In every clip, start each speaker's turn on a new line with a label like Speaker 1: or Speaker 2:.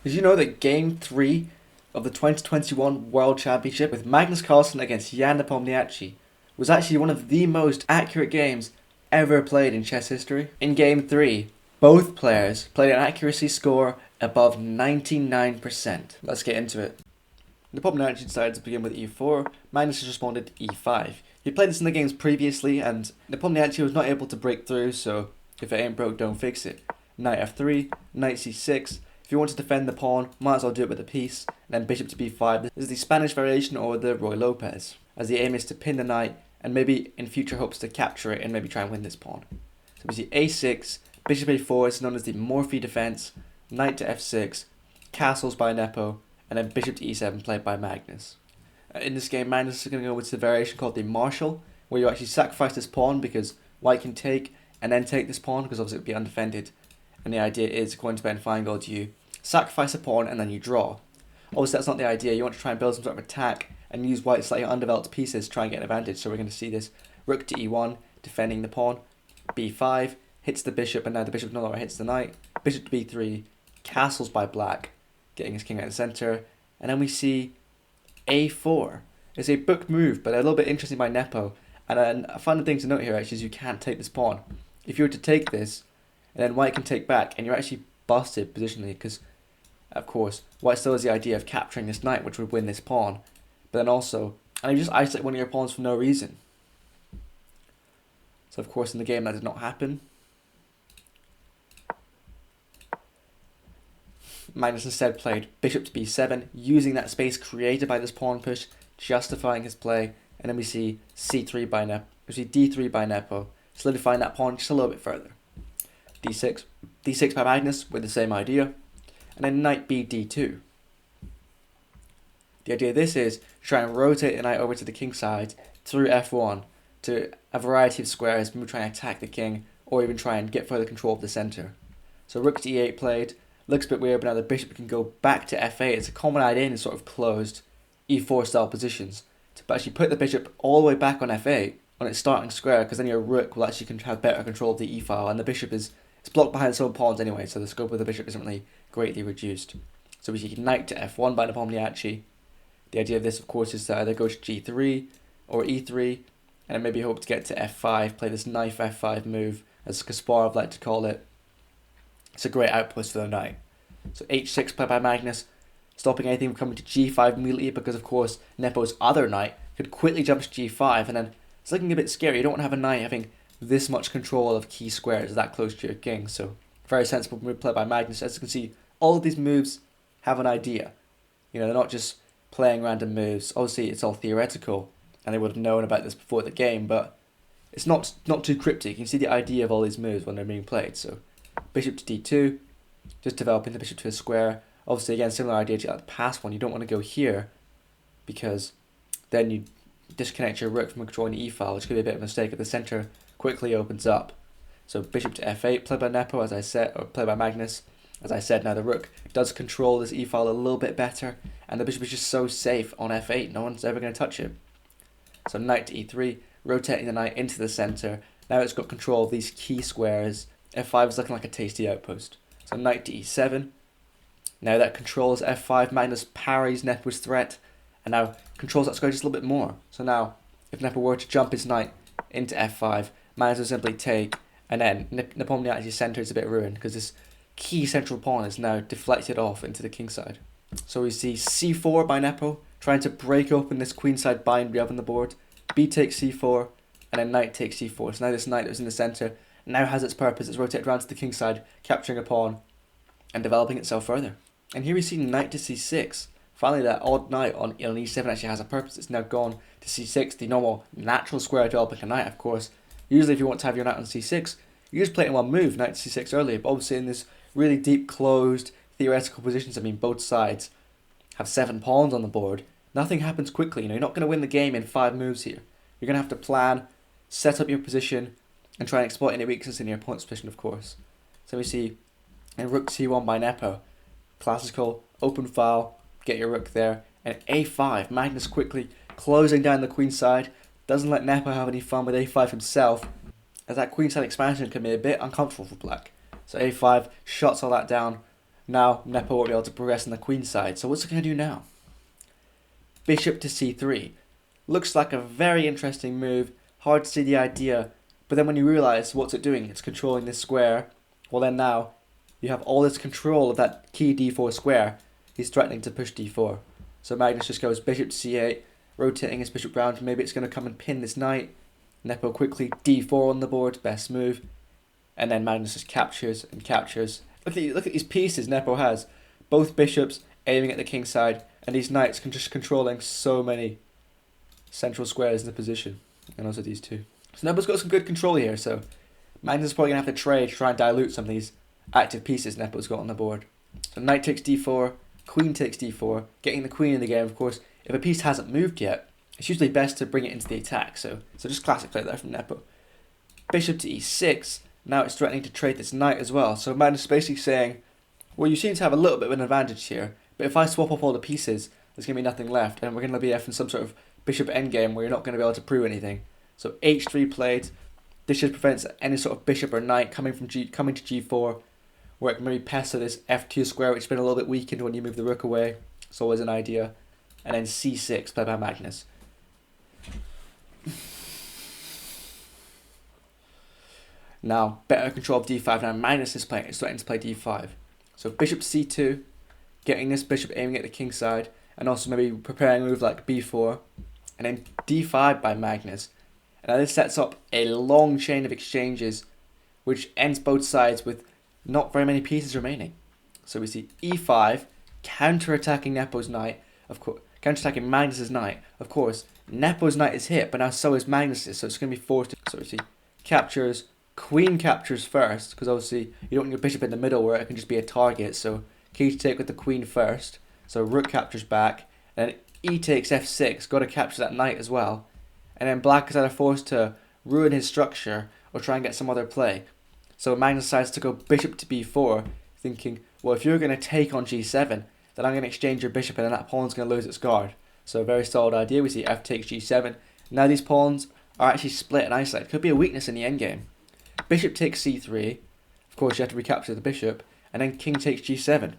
Speaker 1: Did you know that Game 3 of the 2021 World Championship with Magnus against Jan Nepomniachtchi was actually one of the most accurate games ever played in chess history? In Game 3, both players played an accuracy score above 99%. Let's get into it. Nepomniachtchi decided to begin with e4, Magnus responded e5. He played this in the games previously and Nepomniachtchi was not able to break through, so if it ain't broke, don't fix it. Knight f3, knight c6. If you want to defend the pawn, might as well do it with a piece, and then bishop to b5. This is the Spanish variation or the Roy Lopez, as the aim is to pin the knight and maybe in future hopes to capture it and maybe try and win this pawn. So we see a6, bishop a4 is known as the Morphy defense, knight to f6, castles by Nepo, and then bishop to e7 played by Magnus. In this game, Magnus is going to go with the variation called the Marshal, where you actually sacrifice this pawn because white can take and then take this pawn because obviously it would be undefended. And the idea is, according to Ben Feingold, you sacrifice a pawn and then you draw. Obviously that's not the idea. You want to try and build some sort of attack and use white's slightly undeveloped pieces to try and get an advantage. So we're going to see this rook to e1, defending the pawn, b5, hits the bishop, and now the bishop no longer hits the knight, bishop to b3, castles by black, getting his king out of the center, and then we see a4. It's a booked move, but a little bit interesting by Nepo. And a fun thing to note here actually is you can't take this pawn. If you were to take this, and then white can take back, and you're actually busted positionally because, of course, white still has the idea of capturing this knight, which would win this pawn. But then also, and you just isolate one of your pawns for no reason. So of course in the game that did not happen. Magnus instead played bishop to b7, using that space created by this pawn push, justifying his play, and then we see c3 by Nepo, we see d3 by Nepo, solidifying that pawn just a little bit further. d6, d6 by Magnus with the same idea, and then knight b d2. The idea of this is to try and rotate the knight over to the king side through f1 to a variety of squares, maybe try and attack the king, or even try and get further control of the center. So rook to e8 played. Looks a bit weird, but now the bishop can go back to f8. It's a common idea in sort of closed e4 style positions to actually put the bishop all the way back on f8 on its starting square, because then your rook will actually have better control of the e file, and the bishop is blocked behind its own pawns anyway, so the scope of the bishop isn't really greatly reduced. So we see knight to f1 by Nepomniachtchi. The idea of this, of course, is to either go to g3 or e3, and then maybe hope to get to f5, play this knife f5 move, as Kasparov liked to call it. It's a great outpost for the knight. So h6 played by Magnus, stopping anything from coming to g5 immediately because, of course, Nepo's other knight could quickly jump to g5, and then it's looking a bit scary. You don't want to have a knight having this much control of key squares that close to your king. So very sensible move played by Magnus. As you can see, all of these moves have an idea. You know, they're not just playing random moves. Obviously, it's all theoretical, and they would have known about this before the game, but it's not too cryptic. You can see the idea of all these moves when they're being played. So bishop to d2, just developing the bishop to a square. Obviously, again, similar idea to the past one. You don't want to go here because then you disconnect your rook from controlling the e-file, which could be a bit of a mistake if the center quickly opens up. So bishop to f8, played by Nepo, as I said, or played by Magnus. As I said, now the rook does control this e-file a little bit better, and the bishop is just so safe on f8, no one's ever going to touch it. So knight to e3, rotating the knight into the center. Now it's got control of these key squares. f5 is looking like a tasty outpost. So knight to e7. Now that controls f5, Magnus parries Nepo's threat, and now controls that square just a little bit more. So now, if Nepo were to jump his knight into f5, Magnus will simply take, and then Nepomniachtchi's center is a bit ruined because this key central pawn is now deflected off into the king side. So we see c4 by Nepo, trying to break open this queenside bind we have on the board. B takes c4, and then knight takes c4. So now this knight that was in the center now has its purpose. It's rotated around to the king side, capturing a pawn, and developing itself further. And here we see knight to c6. Finally, that odd knight on e7 actually has a purpose. It's now gone to c6, the normal natural square developing a knight, of course. Usually if you want to have your knight on c6, you just play it in one move, knight to c6 earlier. But obviously in this really deep, closed, theoretical positions, I mean, both sides have 7 pawns on the board. Nothing happens quickly. You know, you're not going to win the game in 5 moves here. You're going to have to plan, set up your position, and try and exploit any weakness in your opponent's position, of course. So we see in rook c1 by Nepo, classical, open file, get your rook there, and a5, Magnus quickly closing down the queen side, doesn't let Nepo have any fun with a5 himself, as that queen side expansion can be a bit uncomfortable for black. So a5 shuts all that down, Now Nepo won't be able to progress on the queen side. So what's it going to do now? Bishop to c3. Looks like a very interesting move. Hard to see the idea. But then when you realise what's it doing, it's controlling this square. Well then now, you have all this control of that key d4 square. He's threatening to push d4. So Magnus just goes bishop to c8, rotating his bishop round. Maybe it's going to come and pin this knight. Nepo quickly d4 on the board, best move. And then Magnus just captures and captures. Look at these pieces Nepo has. Both bishops aiming at the king side, and these knights just controlling so many central squares in the position. And also these two. So Nepo's got some good control here, so Magnus is probably going to have to trade to try and dilute some of these active pieces Nepo's got on the board. So knight takes d4, queen takes d4, getting the queen in the game. Of course, if a piece hasn't moved yet, it's usually best to bring it into the attack. So just classic play there from Nepo. Bishop to e6. Now it's threatening to trade this knight as well. So Magnus is basically saying, well, you seem to have a little bit of an advantage here, but if I swap up all the pieces, there's going to be nothing left, and we're going to be in some sort of bishop endgame where you're not going to be able to prove anything. So h3 played. This just prevents any sort of bishop or knight coming to g4, where it can maybe pester this f2 square, which has been a little bit weakened when you move the rook away. It's always an idea. And then c6 played by Magnus. Now, better control of d5. Now Magnus is threatening to play d5. So bishop c2, getting this bishop aiming at the king side, and also maybe preparing a move like b4, and then d5 by Magnus. And now this sets up a long chain of exchanges, which ends both sides with not very many pieces remaining. So we see e5, counter-attacking Nepo's knight, of course, counter-attacking Magnus's knight. Of course, Nepo's knight is hit, but now so is Magnus's, so it's going to be forced to. So we see captures. Queen captures first, because obviously you don't want your bishop in the middle where it can just be a target, so key to take with the queen first. So rook captures back, and then e takes f6, got to capture that knight as well. And then black is either forced to ruin his structure or try and get some other play. So Magnus decides to go bishop to b4, thinking, well, if you're going to take on g7, then I'm going to exchange your bishop and then that pawn's going to lose its guard. So a very solid idea. We see f takes g7. Now these pawns are actually split and isolated. Could be a weakness in the endgame. Bishop takes c3, of course you have to recapture the bishop, and then king takes g7.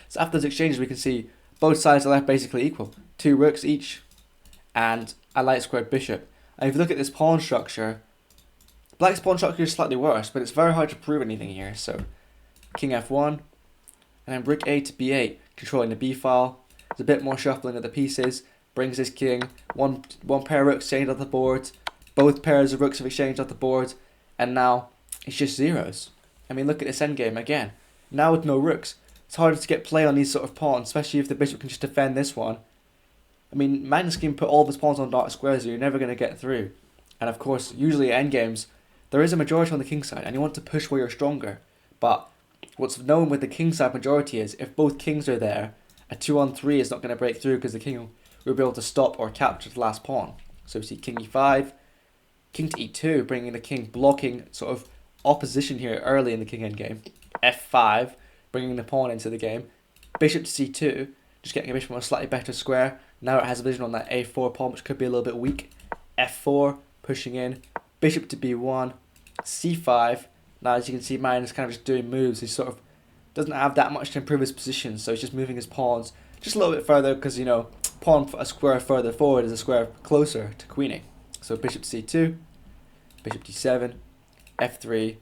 Speaker 1: So after those exchanges we can see both sides are left basically equal. 2 rooks each, and a light squared bishop. And if you look at this pawn structure, black's pawn structure is slightly worse, but it's very hard to prove anything here. So king f1, and then rook a to b8, controlling the b file. There's a bit more shuffling of the pieces, brings this king, one pair of rooks exchanged off the board. Both pairs of rooks have exchanged off the board, and now it's just zeros. I mean, look at this endgame again. Now with no rooks, it's harder to get play on these sort of pawns, especially if the bishop can just defend this one. I mean, Magnus can put all of his pawns on dark squares, so you're never going to get through. And of course, usually at endgames, there is a majority on the king side, and you want to push where you're stronger. But what's known with the king side majority is, if both kings are there, a 2-on-3 is not going to break through because the king will be able to stop or capture the last pawn. So we see king e5, king to e2, bringing the king, blocking sort of opposition here early in the king endgame. f5, bringing the pawn into the game. Bishop to c2, just getting a bishop on a slightly better square. Now it has a vision on that a4 pawn, which could be a little bit weak. f4, pushing in. Bishop to b1, c5. Now as you can see, Magnus is kind of just doing moves. He sort of doesn't have that much to improve his position, so he's just moving his pawns just a little bit further, because, you know, pawn a square further forward is a square closer to queening. So bishop to c2, bishop d7, f3,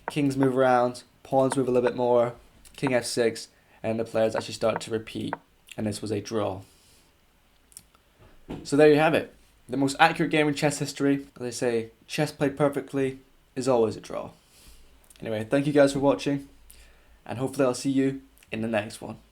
Speaker 1: kings move around, pawns move a little bit more, king f6, and the players actually start to repeat, and this was a draw. So there you have it. The most accurate game in chess history. As they say, chess played perfectly is always a draw. Anyway, thank you guys for watching, and hopefully I'll see you in the next one.